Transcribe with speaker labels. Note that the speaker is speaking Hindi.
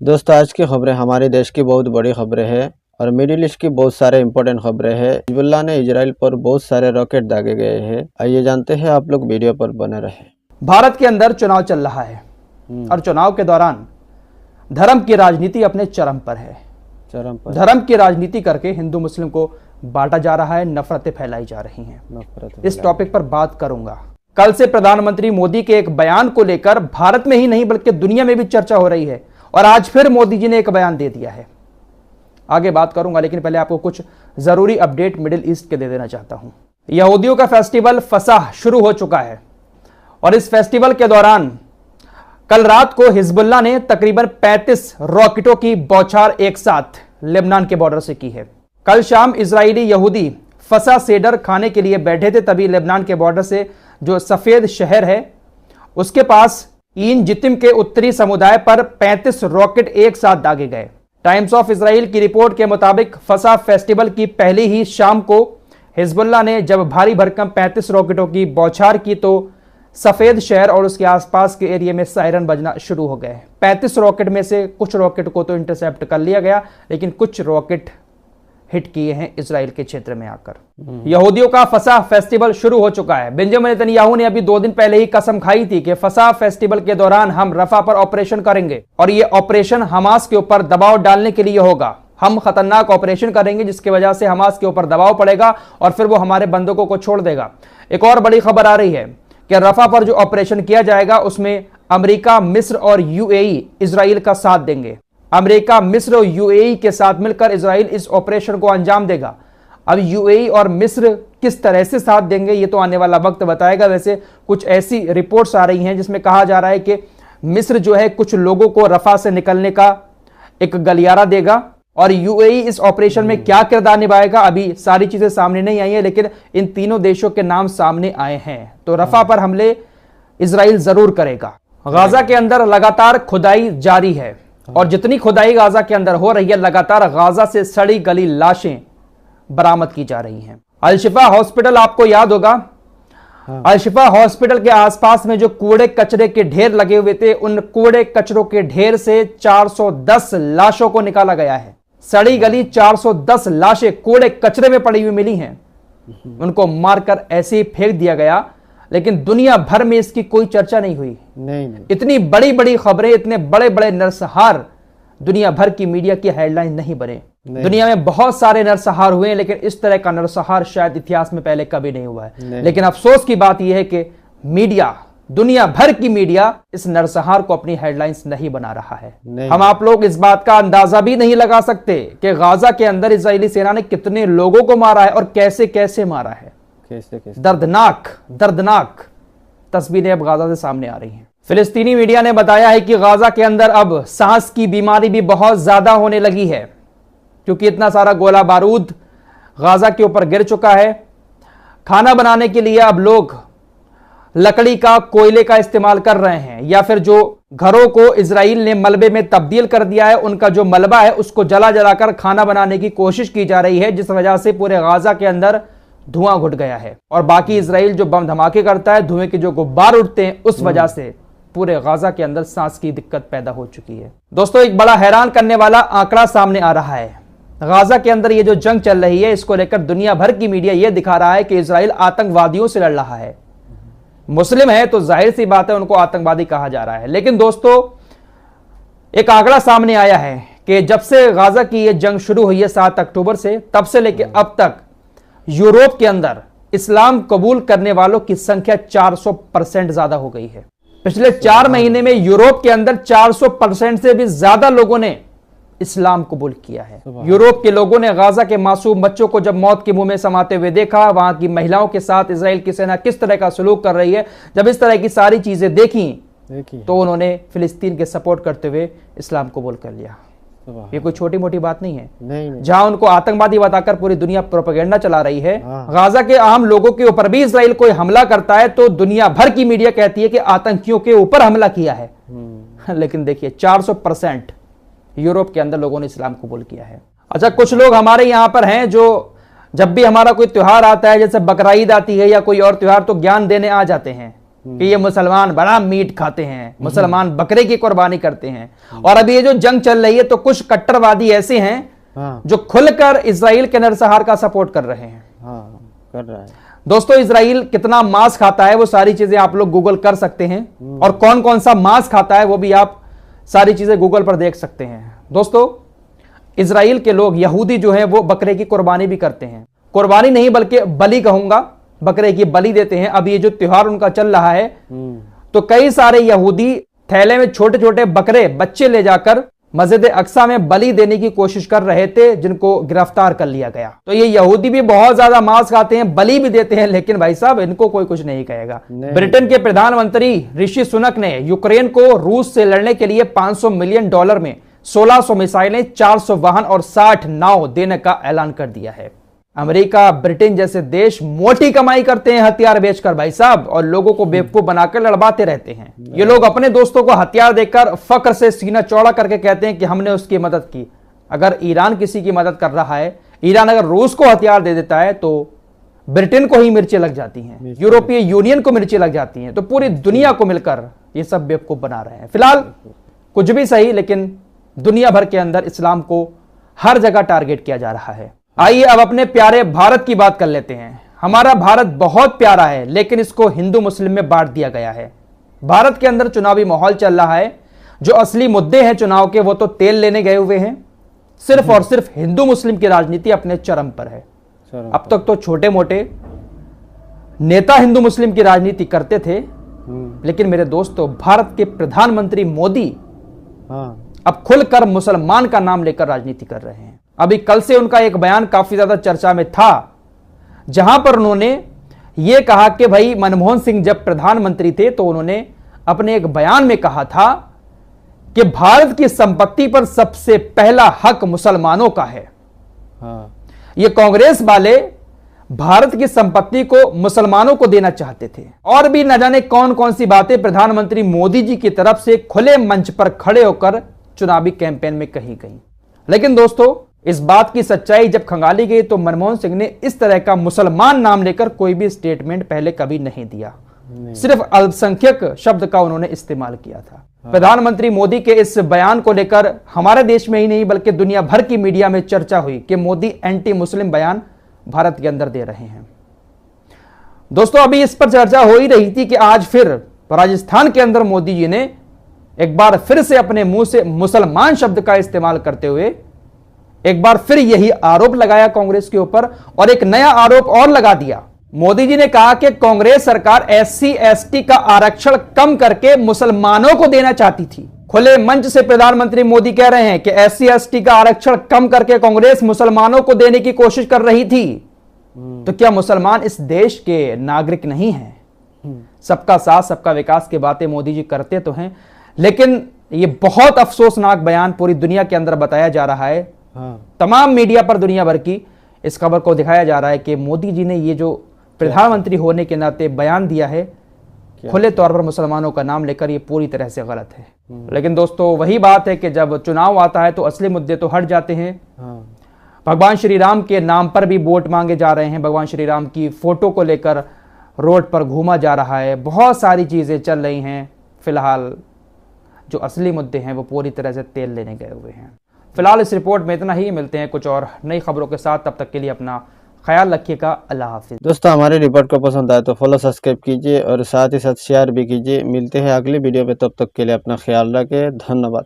Speaker 1: दोस्तों आज की खबरें हमारे देश की बहुत बड़ी खबरें हैं और मिडिल ईस्ट की बहुत सारे इंपॉर्टेंट खबरें हैं। हिजबुल्लाह ने इजराइल पर बहुत सारे रॉकेट दागे गए हैं। आइए जानते हैं, आप लोग वीडियो पर बने रहे।
Speaker 2: भारत के अंदर चुनाव चल रहा है और चुनाव के दौरान धर्म की राजनीति अपने चरम पर है। धर्म की राजनीति करके हिंदू मुस्लिम को बांटा जा रहा है, नफरतें फैलाई जा रही हैं। इस टॉपिक पर बात करूंगा। कल से प्रधानमंत्री मोदी के एक बयान को लेकर भारत में ही नहीं बल्कि दुनिया में भी चर्चा हो रही है और आज फिर मोदी जी ने एक बयान दे दिया है। आगे बात करूंगा, लेकिन पहले आपको कुछ जरूरी अपडेट मिडिल ईस्ट के दे देना चाहता हूं। यहूदियों का फेस्टिवल फसह शुरू हो चुका है और इस फेस्टिवल के दौरान कल रात को हिजबुल्लाह ने तकरीबन 35 रॉकेटों की बौछार एक साथ लेबनान के बॉर्डर से की है। कल शाम इजरायली यहूदी फसह सेडर खाने के लिए बैठे थे, तभी लेबनान के बॉर्डर से जो सफेद शहर है उसके पास ईन जितिम के उत्तरी समुदाय पर 35 रॉकेट एक साथ दागे गए। टाइम्स ऑफ इजराइल की रिपोर्ट के मुताबिक फसह फेस्टिवल की पहली ही शाम को हिजबुल्लाह ने जब भारी भरकम 35 रॉकेटों की बौछार की तो सफेद शहर और उसके आसपास के एरिया में सायरन बजना शुरू हो गए। 35 रॉकेट में से कुछ रॉकेट को तो इंटरसेप्ट कर लिया गया, लेकिन कुछ रॉकेट हिट किए हैं इजराइल के क्षेत्र में आकर। यहूदियों का फसह फेस्टिवल शुरू हो चुका है। बेंजामिन नेतन्याहू ने अभी 2 दिन पहले ही कसम खाई थी कि फसह फेस्टिवल के दौरान हम रफा पर ऑपरेशन करेंगे और ये ऑपरेशन हमास के ऊपर दबाव डालने के लिए होगा। हम खतरनाक ऑपरेशन करेंगे जिसकी वजह से हमास के ऊपर दबाव पड़ेगा और फिर वो हमारे बंदूकों को छोड़ देगा। एक और बड़ी खबर आ रही है कि रफा पर जो ऑपरेशन किया जाएगा उसमें अमेरिका, मिस्र और यूएई इजराइल का साथ देंगे। अमेरिका, मिस्र और यूएई के साथ मिलकर इजराइल इस ऑपरेशन को अंजाम देगा। अब यूएई और मिस्र किस तरह से साथ देंगे ये तो आने वाला वक्त बताएगा। वैसे कुछ ऐसी रिपोर्ट्स आ रही हैं जिसमें कहा जा रहा है कि मिस्र जो है कुछ लोगों को रफा से निकलने का एक गलियारा देगा और यूएई इस ऑपरेशन में क्या किरदार निभाएगा अभी सारी चीजें सामने नहीं आई है, लेकिन इन तीनों देशों के नाम सामने आए हैं। तो रफा पर हमले इजराइल जरूर करेगा। गाजा के अंदर लगातार खुदाई जारी है और जितनी खुदाई गाजा के अंदर हो रही है, लगातार गाजा से सड़ी गली लाशें बरामद की जा रही हैं। अल-शिफा हॉस्पिटल आपको याद होगा, अल-शिफा हॉस्पिटल के आसपास में जो कूड़े कचरे के ढेर लगे हुए थे, उन कूड़े कचरों के ढेर से 410 लाशों को निकाला गया है। सड़ी गली 410 लाशें कूड़े कचरे में पड़ी हुई मिली हैं। उनको मारकर ऐसे ही फेंक दिया गया, लेकिन दुनिया भर में इसकी कोई चर्चा नहीं हुई। नहीं। इतनी बड़ी बड़ी खबरें, इतने बड़े बड़े नरसंहार दुनिया भर की मीडिया की हेडलाइन नहीं बने। दुनिया में बहुत सारे नरसंहार हुए हैं, लेकिन इस तरह का नरसंहार शायद इतिहास में पहले कभी नहीं हुआ है। लेकिन अफसोस की बात यह है कि मीडिया, दुनिया भर की मीडिया इस नरसंहार को अपनी हेडलाइंस नहीं बना रहा है। हम आप लोग इस बात का अंदाजा भी नहीं लगा सकते कि गाजा के अंदर इजरायली सेना ने कितने लोगों को मारा है और कैसे कैसे मारा है। दर्दनाक तस्वीरें अब गाजा से सामने आ रही हैं। फिलिस्तीनी मीडिया ने बताया है कि गाजा के अंदर अब सांस की बीमारी भी बहुत ज्यादा होने लगी है, क्योंकि इतना सारा गोला बारूद गाजा के ऊपर गिर चुका है। खाना बनाने के लिए अब लोग लकड़ी का, कोयले का इस्तेमाल कर रहे हैं, या फिर जो घरों को इजराइल ने मलबे में तब्दील कर दिया है उनका जो मलबा है उसको जला जलाकर खाना बनाने की कोशिश की जा रही है, जिस वजह से पूरे गाजा के अंदर धुआं घुट गया है। और बाकी इजराइल जो बम धमाके करता है, धुएं के जो गुब्बार उठते हैं, उस वजह से पूरे गाजा के अंदर सांस की दिक्कत पैदा हो चुकी है। दोस्तों, एक बड़ा हैरान करने वाला आंकड़ा सामने आ रहा है। गाजा के अंदर ये जो जंग चल रही है, इसको लेकर दुनिया भर की मीडिया ये दिखा रहा है कि इजराइल आतंकवादियों से लड़ रहा है। मुस्लिम है तो जाहिर सी बात है उनको आतंकवादी कहा जा रहा है, लेकिन दोस्तों एक आंकड़ा सामने आया है कि जब से गाजा की ये जंग शुरू हुई है 7 अक्टूबर से, तब से लेकर अब तक यूरोप के अंदर इस्लाम कबूल करने वालों की संख्या 400% ज्यादा हो गई है। पिछले 4 महीने में यूरोप के अंदर 400% से भी ज्यादा लोगों ने इस्लाम कबूल किया है। यूरोप के लोगों ने गाजा के मासूम बच्चों को जब मौत के मुंह में समाते हुए देखा, वहां की महिलाओं के साथ इजराइल की सेना किस तरह का सलूक कर रही है, जब इस तरह की सारी चीजें देखी तो उन्होंने फिलिस्तीन के सपोर्ट करते हुए इस्लाम कबूल कर लिया। ये कोई छोटी मोटी बात नहीं है। नहीं। जहां उनको आतंकवादी बताकर पूरी दुनिया प्रोपेगेंडा चला रही है, गाजा के आम लोगों के ऊपर भी इजराइल कोई हमला करता है तो दुनिया भर की मीडिया कहती है कि आतंकियों के ऊपर हमला किया है। लेकिन देखिए 400% यूरोप के अंदर लोगों ने इस्लाम कबूल किया है। अच्छा, कुछ लोग हमारे यहां पर हैं जो जब भी हमारा कोई त्योहार आता है, जैसे बकरा ईद आती है या कोई और त्योहार, तो ज्ञान देने आ जाते हैं कि ये मुसलमान बड़ा मीट खाते हैं, मुसलमान बकरे की कुर्बानी करते हैं। और अभी ये जो जंग चल रही है तो कुछ कट्टरवादी ऐसे हैं जो खुलकर इजराइल के नरसंहार का सपोर्ट कर रहे हैं।
Speaker 1: कर रहा है।
Speaker 2: दोस्तों, इजराइल कितना मांस खाता है वो सारी चीजें आप लोग गूगल कर सकते हैं, और कौन कौन सा मांस खाता है वो भी आप सारी चीजें गूगल पर देख सकते हैं। दोस्तों, इजराइल के लोग यहूदी जो हैं वो बकरे की कुर्बानी भी करते हैं। कुर्बानी नहीं बल्कि बलि कहूंगा, बकरे की बलि देते हैं। अब ये जो त्योहार उनका चल रहा है तो कई सारे यहूदी थैले में छोटे छोटे बकरे बच्चे ले जाकर मस्जिद अक्सा में बलि देने की कोशिश कर रहे थे, जिनको गिरफ्तार कर लिया गया। तो ये यहूदी भी बहुत ज्यादा मांस खाते हैं, बलि भी देते हैं, लेकिन भाई साहब इनको कोई कुछ नहीं कहेगा। ब्रिटेन के प्रधानमंत्री ऋषि सुनक ने यूक्रेन को रूस से लड़ने के लिए $500 मिलियन में 1600 मिसाइलें, 400 वाहन और 60 नाव देने का ऐलान कर दिया है। अमेरिका, ब्रिटेन जैसे देश मोटी कमाई करते हैं हथियार बेचकर भाई साहब, और लोगों को बेवकूफ बनाकर लड़वाते रहते हैं। ये लोग अपने दोस्तों को हथियार देकर फक्र से सीना चौड़ा करके कहते हैं कि हमने उसकी मदद की। अगर ईरान किसी की मदद कर रहा है, ईरान अगर रूस को हथियार दे देता है तो ब्रिटेन को ही मिर्चें लग जाती हैं, यूरोपीय यूनियन को मिर्चें लग जाती हैं। तो पूरी दुनिया को मिलकर ये सब बेवकूफ बना रहे हैं। फिलहाल कुछ भी सही, लेकिन दुनिया भर के अंदर इस्लाम को हर जगह टारगेट किया जा रहा है। आइए अब अपने प्यारे भारत की बात कर लेते हैं। हमारा भारत बहुत प्यारा है, लेकिन इसको हिंदू मुस्लिम में बांट दिया गया है। भारत के अंदर चुनावी माहौल चल रहा है, जो असली मुद्दे हैं चुनाव के वो तो तेल लेने गए हुए हैं। सिर्फ और सिर्फ हिंदू मुस्लिम की राजनीति अपने चरम पर है। अब तक तो छोटे मोटे नेता हिंदू मुस्लिम की राजनीति करते थे, लेकिन मेरे दोस्तों, भारत के प्रधानमंत्री मोदी अब खुलकर मुसलमान का नाम लेकर राजनीति कर रहे हैं। अभी कल से उनका एक बयान काफी ज्यादा चर्चा में था, जहां पर उन्होंने यह कहा कि भाई मनमोहन सिंह जब प्रधानमंत्री थे तो उन्होंने अपने एक बयान में कहा था कि भारत की संपत्ति पर सबसे पहला हक मुसलमानों का है। ये कांग्रेस वाले भारत की संपत्ति को मुसलमानों को देना चाहते थे, और भी न जाने कौन कौन सी बातें प्रधानमंत्री मोदी जी की तरफ से खुले मंच पर खड़े होकर चुनावी कैंपेन में कही गई। लेकिन दोस्तों, इस बात की सच्चाई जब खंगाली गई तो मनमोहन सिंह ने इस तरह का मुसलमान नाम लेकर कोई भी स्टेटमेंट पहले कभी नहीं दिया। सिर्फ अल्पसंख्यक शब्द का उन्होंने इस्तेमाल किया था। प्रधानमंत्री मोदी के इस बयान को लेकर हमारे देश में ही नहीं बल्कि दुनिया भर की मीडिया में चर्चा हुई कि मोदी एंटी मुस्लिम बयान भारत के अंदर दे रहे हैं। दोस्तों, अभी इस पर चर्चा हो ही रही थी कि आज फिर राजस्थान के अंदर मोदी जी ने एक बार फिर से अपने मुंह से मुसलमान शब्द का इस्तेमाल करते हुए एक बार फिर यही आरोप लगाया कांग्रेस के ऊपर, और एक नया आरोप और लगा दिया। मोदी जी ने कहा कि कांग्रेस सरकार SC ST का आरक्षण कम करके मुसलमानों को देना चाहती थी। खुले मंच से प्रधानमंत्री मोदी कह रहे हैं कि SC ST का आरक्षण कम करके कांग्रेस मुसलमानों को देने की कोशिश कर रही थी। तो क्या मुसलमान इस देश के नागरिक नहीं हैं? सबका साथ सबका विकास की बातें मोदी जी करते तो हैं, लेकिन ये बहुत अफसोसनाक बयान पूरी दुनिया के अंदर बताया जा रहा है। तमाम मीडिया पर दुनिया भर की इस खबर को दिखाया जा रहा है कि मोदी जी ने ये जो प्रधानमंत्री होने के नाते बयान दिया है खुले तौर पर मुसलमानों का नाम लेकर, ये पूरी तरह से गलत है। लेकिन दोस्तों, वही बात है कि जब चुनाव आता है तो असली मुद्दे तो हट जाते हैं। भगवान श्री राम के नाम पर भी वोट मांगे जा रहे हैं, भगवान श्री राम की फोटो को लेकर रोड पर घूमा जा रहा है, बहुत सारी चीजें चल रही हैं। फिलहाल जो असली मुद्दे हैं वो पूरी तरह से तेल लेने गए हुए हैं। फिलहाल इस रिपोर्ट में इतना ही, मिलते हैं कुछ और नई खबरों के साथ। तब तक के लिए अपना ख्याल रखिएगा। अल्लाह हाफिज।
Speaker 1: दोस्तों, हमारी रिपोर्ट को पसंद आए तो फॉलो सब्सक्राइब कीजिए और साथ ही साथ शेयर भी कीजिए। मिलते हैं अगली वीडियो में, तब तक के लिए अपना ख्याल रखें। धन्यवाद।